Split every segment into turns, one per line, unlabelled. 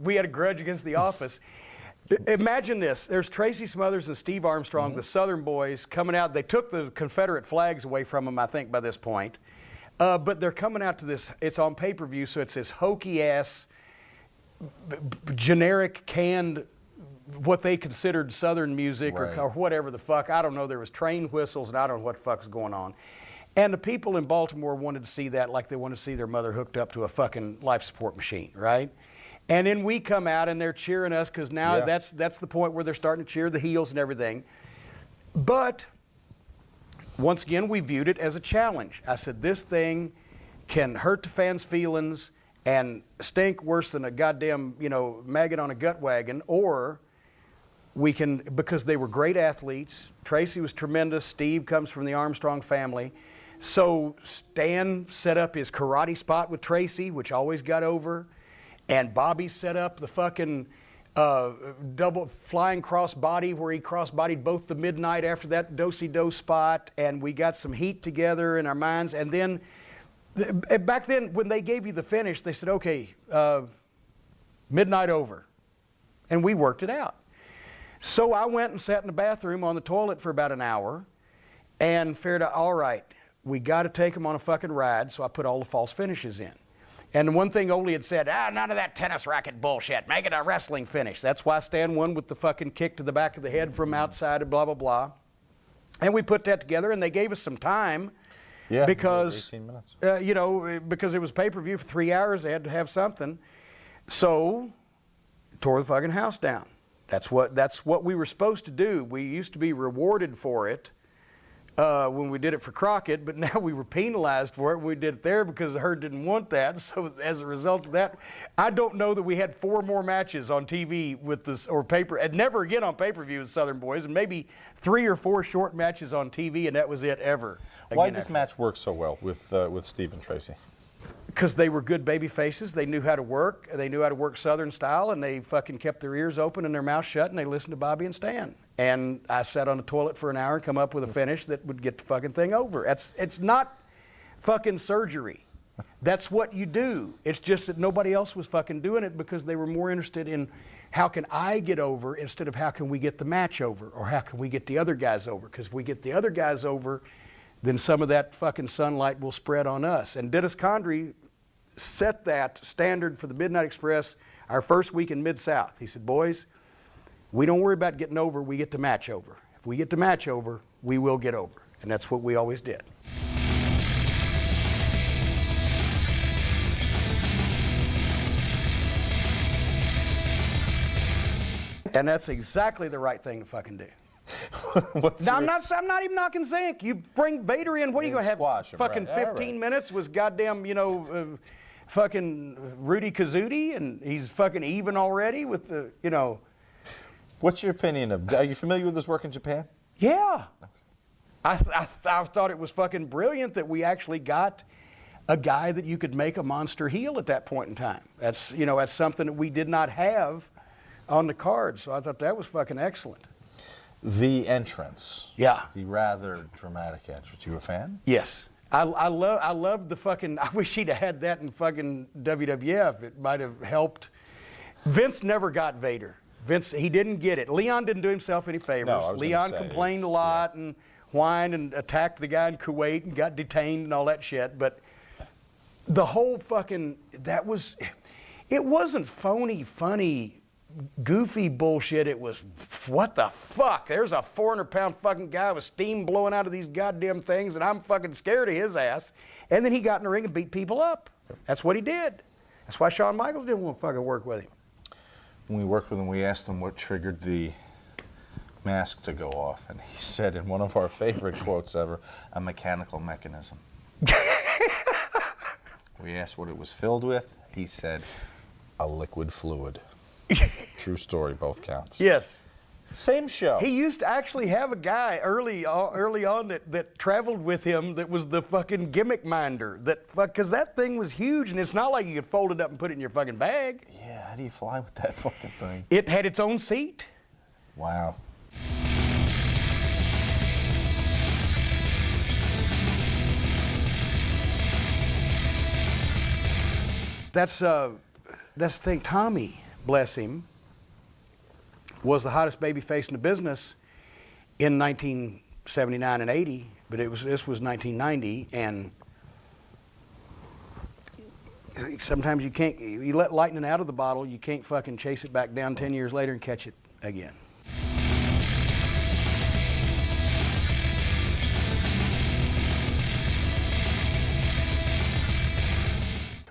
we had a grudge against The Office. Imagine this. There's Tracy Smothers and Steve Armstrong, the Southern boys, coming out. They took the Confederate flags away from them, I think, by this point. But they're coming out to this. It's on pay-per-view, so it's this hokey-ass, generic, canned, what they considered Southern music or whatever the fuck. I don't know. There was train whistles, and I don't know what the fuck was going on. And the people in Baltimore wanted to see that like they wanted to see their mother hooked up to a fucking life support machine, right? And then we come out and they're cheering us because now that's the point where they're starting to cheer the heels and everything. But once again, we viewed it as a challenge. I said, this thing can hurt the fans' feelings and stink worse than a goddamn, maggot on a gut wagon, or we can, because they were great athletes. Tracy was tremendous. Steve comes from the Armstrong family. So Stan set up his karate spot with Tracy, which always got over. And Bobby set up the fucking double flying crossbody where he crossbodied both the Midnight after that do-si-do spot. And we got some heat together in our minds. And then, back then, when they gave you the finish, they said, okay, Midnight over. And we worked it out. So I went and sat in the bathroom on the toilet for about an hour and figured out, all right, we got to take them on a fucking ride. So I put all the false finishes in. And the one thing Ole had said, none of that tennis racket bullshit. Make it a wrestling finish. That's why Stan won with the fucking kick to the back of the head from outside and blah, blah, blah. And we put that together, and they gave us some time. Yeah, because, 18 minutes. Because it was pay-per-view for 3 hours. They had to have something. So, tore the fucking house down. That's what we were supposed to do. We used to be rewarded for it when we did it for Crockett, but now we were penalized for it when we did it there because the herd didn't want that. So as a result of that, I don't know that we had 4 more matches on TV with this, or paper, and never again on pay-per-view with Southern Boys, and maybe 3 or 4 short matches on TV, and that was it ever.
Why did this match work so well with Steve and Tracy?
Because they were good baby faces. They knew how to work. They knew how to work Southern style, and they fucking kept their ears open and their mouth shut, and they listened to Bobby and Stan. And I sat on the toilet for an hour and come up with a finish that would get the fucking thing over. It's not fucking surgery. That's what you do. It's just that nobody else was fucking doing it because they were more interested in how can I get over instead of how can we get the match over or how can we get the other guys over. Because if we get the other guys over, then some of that fucking sunlight will spread on us. And Dennis Condrey set that standard for the Midnight Express our first week in Mid-South. He said, boys, we don't worry about getting over, we get the match over. If we get the match over, we will get over. And that's what we always did. And that's exactly the right thing to fucking do. Now, I'm not even knocking zinc. You bring Vader in, what are you going to have? Fucking 15 minutes was goddamn, fucking Rudy Kazootie, and he's fucking even already with the,
What's your opinion of, are you familiar with his work in Japan?
Yeah. I thought it was fucking brilliant that we actually got a guy that you could make a monster heel at that point in time. That's, that's something that we did not have on the card, so I thought that was fucking excellent.
The entrance.
Yeah.
The rather dramatic entrance. You a fan?
Yes. I love the fucking, I wish he'd have had that in fucking WWF. It might have helped. Vince never got Vader. Vince, he didn't get it. Leon didn't do himself any favors.
No,
Leon complained a lot and whined and attacked the guy in Kuwait and got detained and all that shit. But the whole fucking, it wasn't phony, funny, goofy bullshit. It was, what the fuck? There's a 400-pound fucking guy with steam blowing out of these goddamn things, and I'm fucking scared of his ass. And then he got in the ring and beat people up. That's what he did. That's why Shawn Michaels didn't want to fucking work with him.
When we worked with him, we asked him what triggered the mask to go off, and he said in one of our favorite quotes ever, a mechanical mechanism. We asked what it was filled with. He said, a liquid fluid. True story, both counts.
Yes.
Same show.
He used to actually have a guy early on that traveled with him that was the fucking gimmick minder. Because that thing was huge, and it's not like you could fold it up and put it in your fucking bag.
Yeah, how do you fly with that fucking thing?
It had its own seat.
Wow.
That's the thing, Tommy. bless him, was the hottest babyface in the business in 1979 and 80, but this was 1990, and sometimes you let lightning out of the bottle, you can't fucking chase it back down 10 years later and catch it again.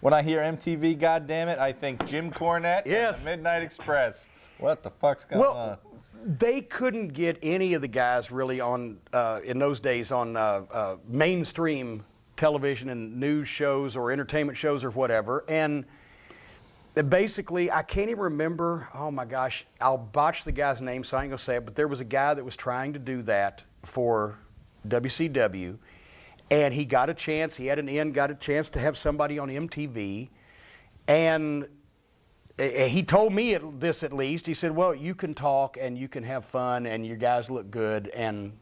When I hear MTV, goddammit, I think Jim Cornette and the Midnight Express. What the fuck's going on?
They couldn't get any of the guys really on, in those days, on mainstream television and news shows or entertainment shows or whatever. And basically, I can't even remember, oh my gosh, I'll botch the guy's name, so I ain't gonna say it, but there was a guy that was trying to do that for WCW. And he got a chance, he had an in, got a chance to have somebody on MTV. And he told me this at least. He said, well, you can talk and you can have fun and your guys look good and,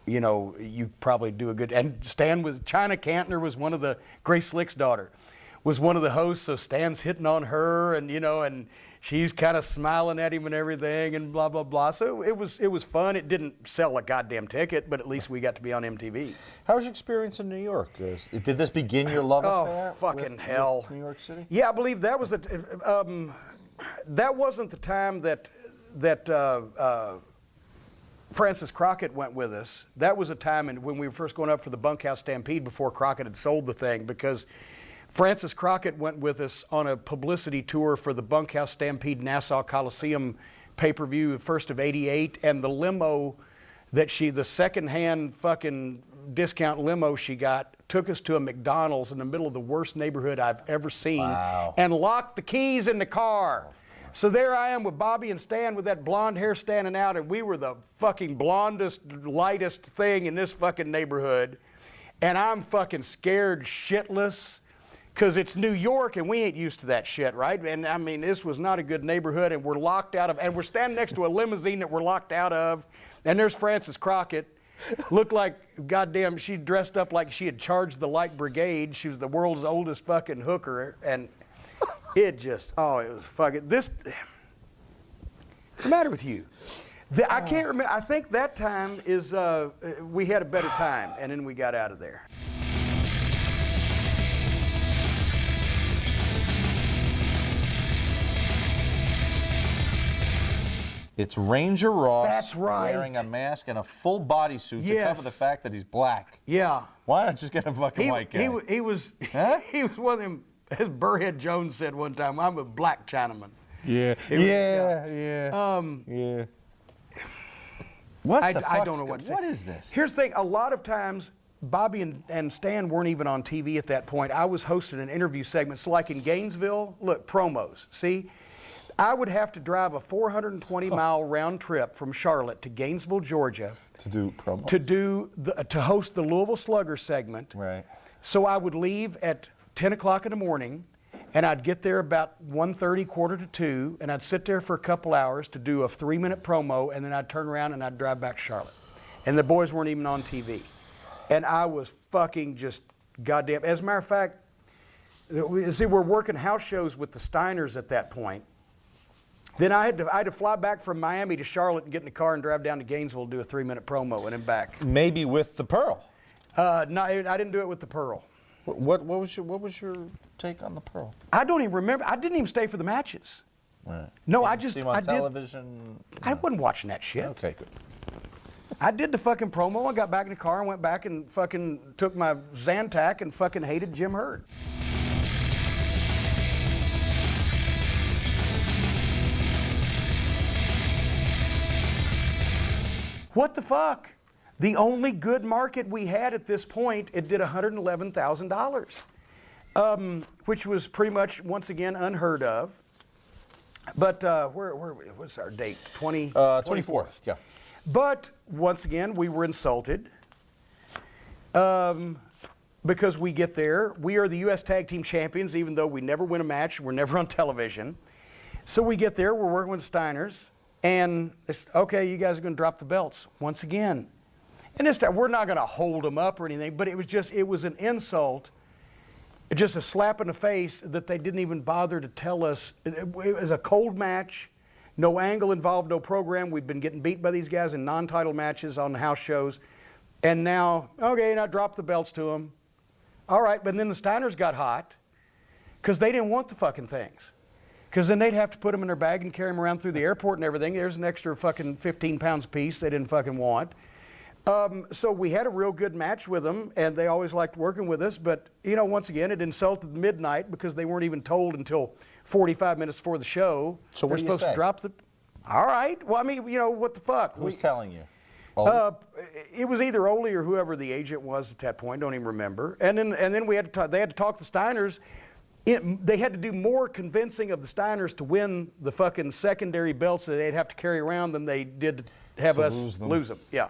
you know, you probably do a good. And Stan China Cantner was one of the, Grace Slick's daughter, was one of the hosts. So Stan's hitting on her and, you know, and she's kind of smiling at him and everything and blah, blah, blah. So it was fun. It didn't sell a goddamn ticket, but at least we got to be on MTV.
How was your experience in New York? Did this begin your love affair?
Oh, fucking hell.
With New York City?
Yeah, I believe that was that wasn't the time that Francis Crockett went with us. That was a time when we were first going up for the Bunkhouse Stampede before Crockett had sold the thing, because Francis Crockett went with us on a publicity tour for the Bunkhouse Stampede Nassau Coliseum pay-per-view, first of '88, and the limo that the second-hand fucking discount limo she got, took us to a McDonald's in the middle of the worst neighborhood I've ever seen.
Wow.
And locked the keys in the car. So there I am with Bobby and Stan with that blonde hair standing out, and we were the fucking blondest, lightest thing in this fucking neighborhood. And I'm fucking scared shitless, because it's New York and we ain't used to that shit, right? And I mean, this was not a good neighborhood, and we're locked out of, and we're standing next to a limousine that we're locked out of, and there's Francis Crockett. Looked like, goddamn, she dressed up like she had charged the Light Brigade. She was the world's oldest fucking hooker, and it just, oh, it was fucking, what's the matter with you? I can't remember, I think that time is, we had a better time, and then we got out of there.
It's Ranger Ross.
That's right.
Wearing a mask and a full bodysuit to cover the fact that he's black.
Yeah.
Why not just get a fucking white guy?
He was
Huh?
he was one of them, as Burrhead Jones said one time, I'm a black Chinaman.
Yeah. Yeah. What the fuck?
I don't know what to say.
What is this?
Here's the thing, a lot of times, Bobby and Stan weren't even on TV at that point. I was hosting an interview segment. So like in Gainesville, look, promos, see? I would have to drive a 420-mile round trip from Charlotte to Gainesville, Georgia.
To do promos?
To host the Louisville Slugger segment.
Right.
So I would leave at 10 o'clock in the morning, and I'd get there about 1:30, quarter to 2, and I'd sit there for a couple hours to do a 3-minute promo, and then I'd turn around and I'd drive back to Charlotte. And the boys weren't even on TV. And I was fucking just goddamn. As a matter of fact, we're working house shows with the Steiners at that point. Then I had to fly back from Miami to Charlotte and get in the car and drive down to Gainesville to do a 3-minute promo and then back.
Maybe with the Pearl.
No, I didn't do it with the Pearl.
What was your take on the Pearl?
I don't even remember. I didn't even stay for the matches.
Right.
No,
You
I
didn't
just
see him on
I
television.
I wasn't watching that shit.
Okay, good.
I did the fucking promo. I got back in the car and went back and fucking took my Zantac and fucking hated Jim Herd. What the fuck? The only good market we had at this point, it did $111,000, which was pretty much, once again, unheard of. But what's our date?
24th, yeah.
But once again, we were insulted because we get there. We are the U.S. Tag Team Champions, even though we never win a match. We're never on television. So we get there. We're working with Steiners. And it's, okay, you guys are going to drop the belts once again. And this time, we're not going to hold them up or anything, but it was an insult. just a slap in the face that they didn't even bother to tell us. It was a cold match, no angle involved, no program. We've been getting beat by these guys in non-title matches on the house shows. And now, okay, now drop the belts to them. All right, but then the Steiners got hot because they didn't want the fucking things. Because then they'd have to put them in their bag and carry them around through the airport and everything. There's an extra fucking 15 pounds a piece they didn't fucking want. So we had a real good match with them, and they always liked working with us. But, you know, once again, it insulted midnight because they weren't even told until 45 minutes before the show.
So what do you
supposed
say?
to drop the. All right. Well, I mean, you know, what the fuck?
Who's telling you?
It was either Ole or whoever the agent was at that point. Don't even remember. And then we had to they had to talk the Steiners. They had to do more convincing of the Steiners to win the fucking secondary belts that they'd have to carry around than they did to have us lose them. Yeah.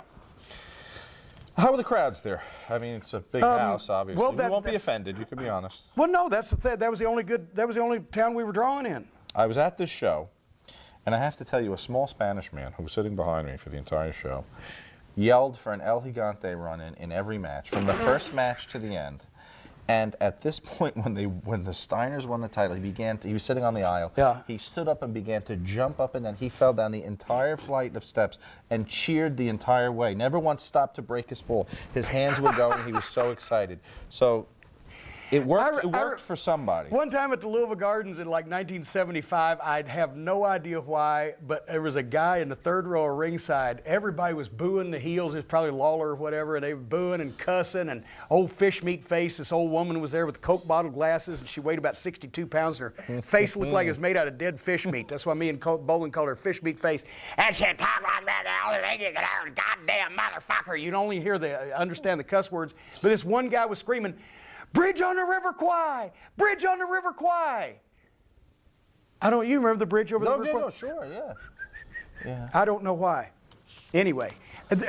How were the crowds there? I mean, it's a big house, obviously.
Well,
you won't be offended. You can be honest.
Well, no, that was the only town we were drawing in.
I was at this show, and I have to tell you, a small Spanish man who was sitting behind me for the entire show yelled for an El Gigante run-in in every match, from the first match to the end. And at this point, when the Steiners won the title, he was sitting on the aisle.
Yeah.
He stood up and began to jump up and down. He fell down the entire flight of steps and cheered the entire way. Never once stopped to break his fall. His hands were going. He was so excited. So it worked. It worked for somebody.
One time at the Louisville Gardens in like 1975, I'd have no idea why, but there was a guy in the third row of ringside. Everybody was booing the heels. It was probably Lawler or whatever, and they were booing and cussing. And old fish meat face, this old woman was there with Coke bottle glasses, and she weighed about 62 pounds, and her face looked like it was made out of dead fish meat. That's why me and Bolin called her fish meat face. And she talked like that. The only thing you can hear, goddamn motherfucker. You'd only understand the cuss words. But this one guy was screaming, "Bridge on the River Kwai! Bridge on the River Kwai!" You remember the bridge over the River Kwai?
No, sure, yeah.
I don't know why. Anyway,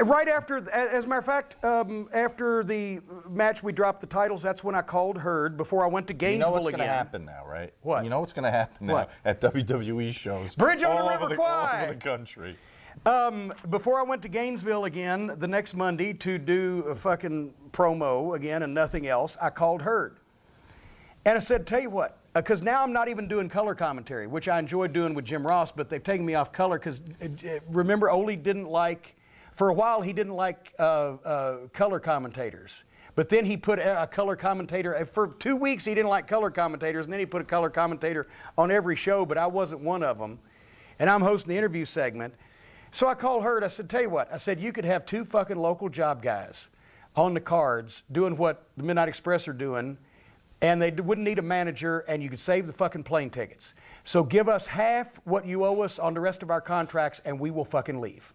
right after, as a matter of fact, after the match we dropped the titles, that's when I called Herd before I went to Gainesville again.
You know what's going to happen now, right?
What?
You know what's going to happen now
What?
at WWE shows
Bridge on
all
the River Kwai!
all over the country.
Before I went to Gainesville again the next Monday to do a fucking promo again and nothing else, I called Herd. And I said, tell you what, because now I'm not even doing color commentary, which I enjoyed doing with Jim Ross, but they've taken me off color because, remember, Ole didn't like, for a while he didn't like color commentators. But then he put a color commentator, for 2 weeks he didn't like color commentators, and then he put a color commentator on every show, but I wasn't one of them. And I'm hosting the interview segment. So I called Herd. I said, tell you what, I said, you could have 2 fucking local job guys on the cards doing what the Midnight Express are doing, and they wouldn't need a manager, and you could save the fucking plane tickets. So give us half what you owe us on the rest of our contracts, and we will fucking leave.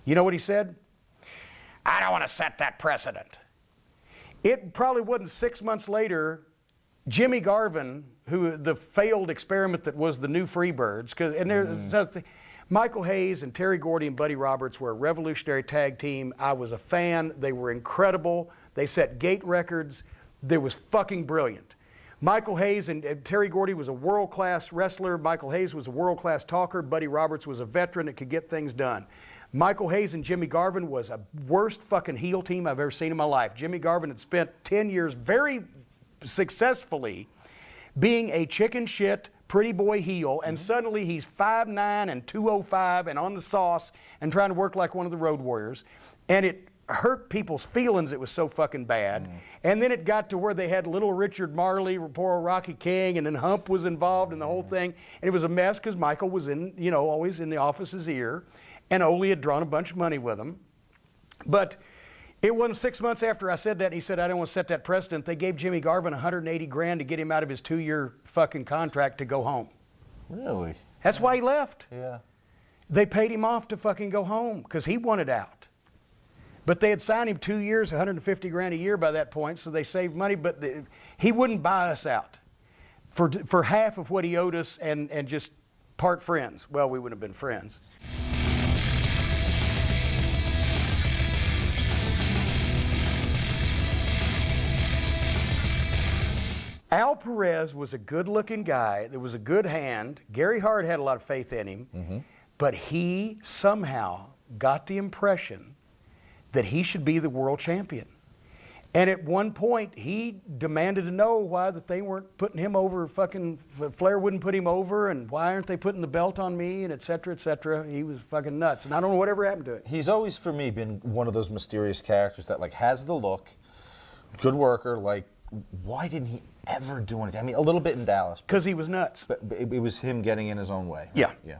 You know what he said? I don't want to set that precedent. It probably wasn't 6 months later, Jimmy Garvin, who the failed experiment that was the new Freebirds, Michael Hayes and Terry Gordy and Buddy Roberts were a revolutionary tag team. I was a fan. They were incredible. They set gate records. They was fucking brilliant. Michael Hayes and Terry Gordy was a world-class wrestler. Michael Hayes was a world-class talker. Buddy Roberts was a veteran that could get things done. Michael Hayes and Jimmy Garvin was a worst fucking heel team I've ever seen in my life. Jimmy Garvin had spent 10 years very successfully being a chicken shit pretty boy heel, and suddenly he's 5'9" and 205 and on the sauce and trying to work like one of the Road Warriors. And it hurt people's feelings. It was so fucking bad. And then it got to where they had little Richard Marley, poor Rocky King, and then Hump was involved in the whole thing. And it was a mess because Michael was always in the office's ear, and Ole had drawn a bunch of money with him. But it wasn't 6 months after I said that, and he said, I don't want to set that precedent. They gave Jimmy Garvin $180,000 to get him out of his 2-year fucking contract to go home.
Really?
That's why he left.
Yeah.
They paid him off to fucking go home because he wanted out. But they had signed him 2 years, $150,000 a year by that point, so they saved money, but he wouldn't buy us out for half of what he owed us and just part friends. Well, we wouldn't have been friends. Al Perez was a good-looking guy. There was a good hand. Gary Hart had a lot of faith in him, but he somehow got the impression that he should be the world champion. And at one point, he demanded to know why that they weren't putting him over, fucking Flair wouldn't put him over, and why aren't they putting the belt on me, and et cetera, et cetera. He was fucking nuts, and I don't know whatever happened to it.
He's always, for me, been one of those mysterious characters that, like, has the look, good worker, like, why didn't he ever do anything? I mean, a little bit in Dallas.
Because he was nuts.
But it was him getting in his own way. Right?
Yeah.
Yeah.